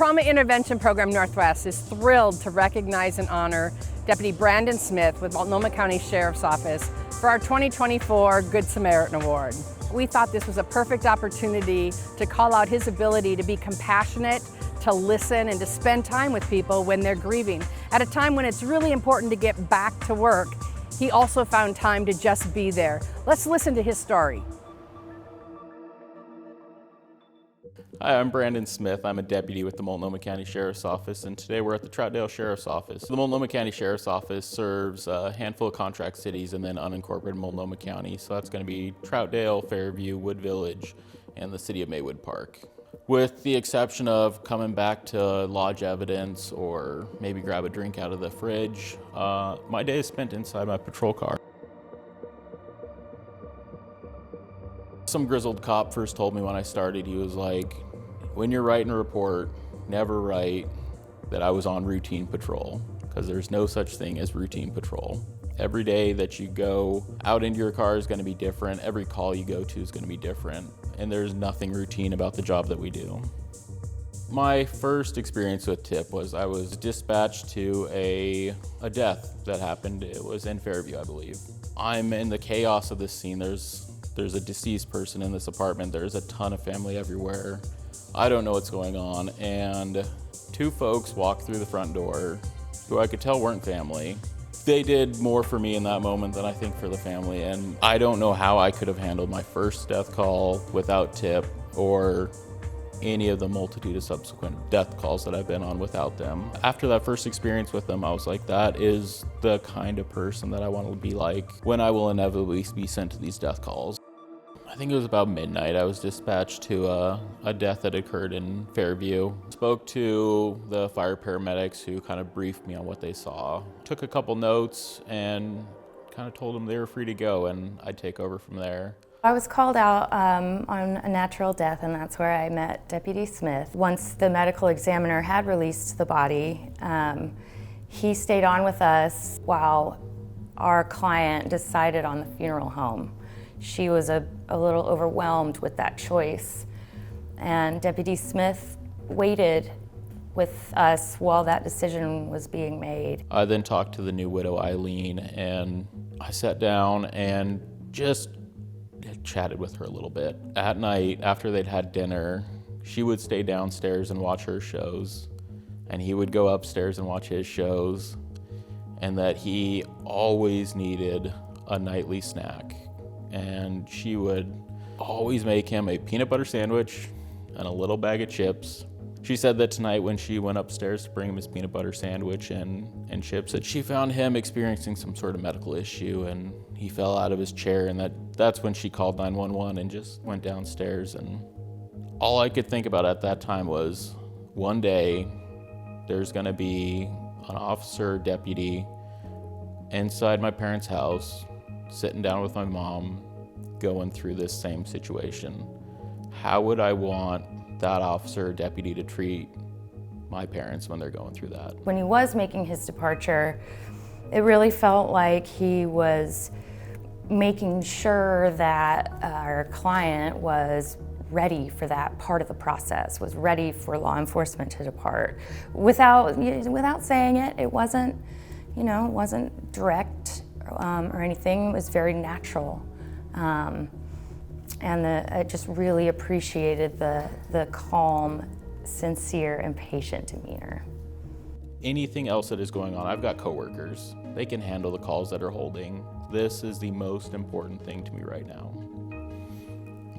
Trauma Intervention Program Northwest is thrilled to recognize and honor Deputy Brandon Smith with Multnomah County Sheriff's Office for our 2024 Good Samaritan Award. We thought this was a perfect opportunity to call out his ability to be compassionate, to listen, and to spend time with people when they're grieving. At a time when it's really important to get back to work, he also found time to just be there. Let's listen to his story. Hi, I'm Brandon Smith. I'm a deputy with the Multnomah County Sheriff's Office, and today we're at the Troutdale Sheriff's Office. The Multnomah County Sheriff's Office serves a handful of contract cities and then unincorporated Multnomah County, so that's going to be Troutdale, Fairview, Wood Village, and the city of Maywood Park. With the exception of coming back to lodge evidence or maybe grab a drink out of the fridge, my day is spent inside my patrol car. Some grizzled cop first told me when I started, he was like, when you're writing a report, never write that I was on routine patrol, because there's no such thing as routine patrol. Every day that you go out into your car is going to be different. Every call you go to is going to be different, and there's nothing routine about the job that we do. My first experience with TIP was I was dispatched to a death that happened. It was in Fairview, I believe. I'm in the chaos of this scene. There's a deceased person in this apartment. There's a ton of family everywhere. I don't know what's going on, and two folks walked through the front door who I could tell weren't family. They did more for me in that moment than I think for the family, and I don't know how I could have handled my first death call without TIP or any of the multitude of subsequent death calls that I've been on without them. After that first experience with them, I was like, that is the kind of person that I want to be like when I will inevitably be sent to these death calls. I think it was about midnight. I was dispatched to a death that occurred in Fairview. Spoke to the fire paramedics who kind of briefed me on what they saw. Took a couple notes and kind of told them they were free to go and I'd take over from there. I was called out on a natural death, and that's where I met Deputy Smith. Once the medical examiner had released the body, he stayed on with us while our client decided on the funeral home. She was a little overwhelmed with that choice, and Deputy Smith waited with us while that decision was being made. I then talked to the new widow, Eileen, and I sat down and just chatted with her a little bit. At night, after they'd had dinner, she would stay downstairs and watch her shows, and he would go upstairs and watch his shows, and that he always needed a nightly snack. And she would always make him a peanut butter sandwich and a little bag of chips. She said that tonight when she went upstairs to bring him his peanut butter sandwich and chips, that she found him experiencing some sort of medical issue and he fell out of his chair, and that's when she called 911 and just went downstairs. And all I could think about at that time was, one day there's gonna be an officer, deputy, inside my parents' house, sitting down with my mom, going through this same situation. How would I want that officer or deputy to treat my parents when they're going through that? When he was making his departure, it really felt like he was making sure that our client was ready for that part of the process, was ready for law enforcement to depart. Without saying it, it wasn't, it wasn't direct or anything. It was very natural. And I just really appreciated the calm, sincere, and patient demeanor. Anything else that is going on, I've got coworkers. They can handle the calls that are holding. This is the most important thing to me right now.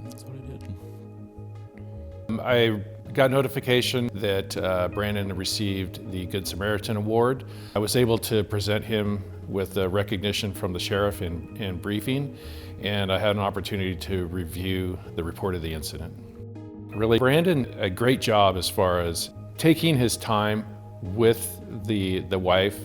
That's what I did. I got notification that Brandon received the Good Samaritan Award. I was able to present him with the recognition from the sheriff in briefing, and I had an opportunity to review the report of the incident. Really, Brandon, a great job as far as taking his time with the wife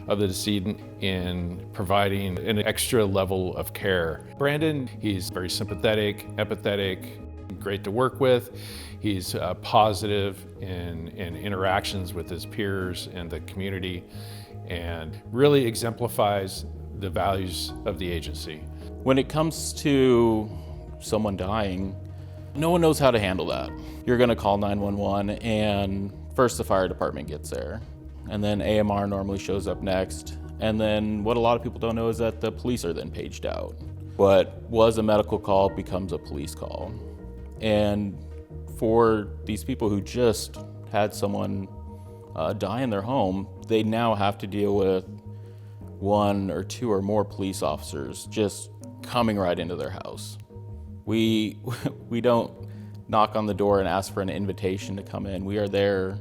of the decedent in providing an extra level of care. Brandon, he's very sympathetic, empathetic, great to work with. He's positive in interactions with his peers and the community, and really exemplifies the values of the agency. When it comes to someone dying, no one knows how to handle that. You're gonna call 911 and First, the fire department gets there, and then AMR normally shows up next. And then what a lot of people don't know is that the police are then paged out. What was a medical call becomes a police call. And for these people who just had someone die in their home, they now have to deal with 1 or 2 or more police officers just coming right into their house. We don't knock on the door and ask for an invitation to come in. We are there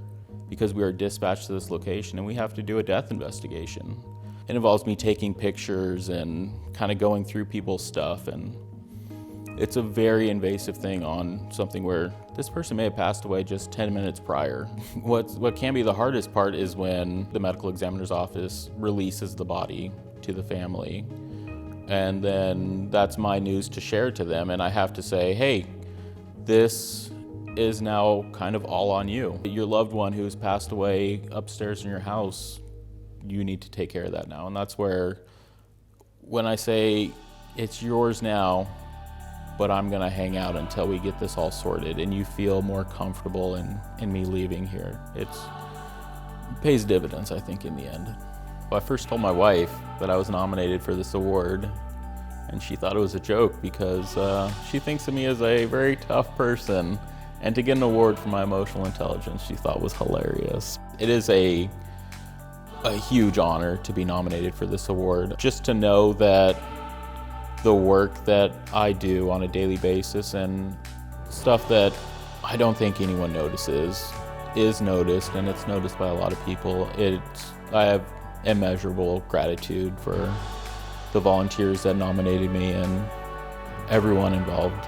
because we are dispatched to this location and we have to do a death investigation. It involves me taking pictures and kind of going through people's stuff, and it's a very invasive thing on something where this person may have passed away just 10 minutes prior. What can be the hardest part is when the medical examiner's office releases the body to the family, and then that's my news to share to them, and I have to say, hey, this is now kind of all on you. Your loved one who's passed away upstairs in your house, you need to take care of that now. And that's where, when I say it's yours now, but I'm gonna hang out until we get this all sorted and you feel more comfortable in me leaving here, it pays dividends, I think, in the end. Well, I first told my wife that I was nominated for this award, and she thought it was a joke because she thinks of me as a very tough person, and to get an award for my emotional intelligence she thought was hilarious. It is a huge honor to be nominated for this award. Just to know that the work that I do on a daily basis and stuff that I don't think anyone notices is noticed, and it's noticed by a lot of people. I have immeasurable gratitude for the volunteers that nominated me and everyone involved.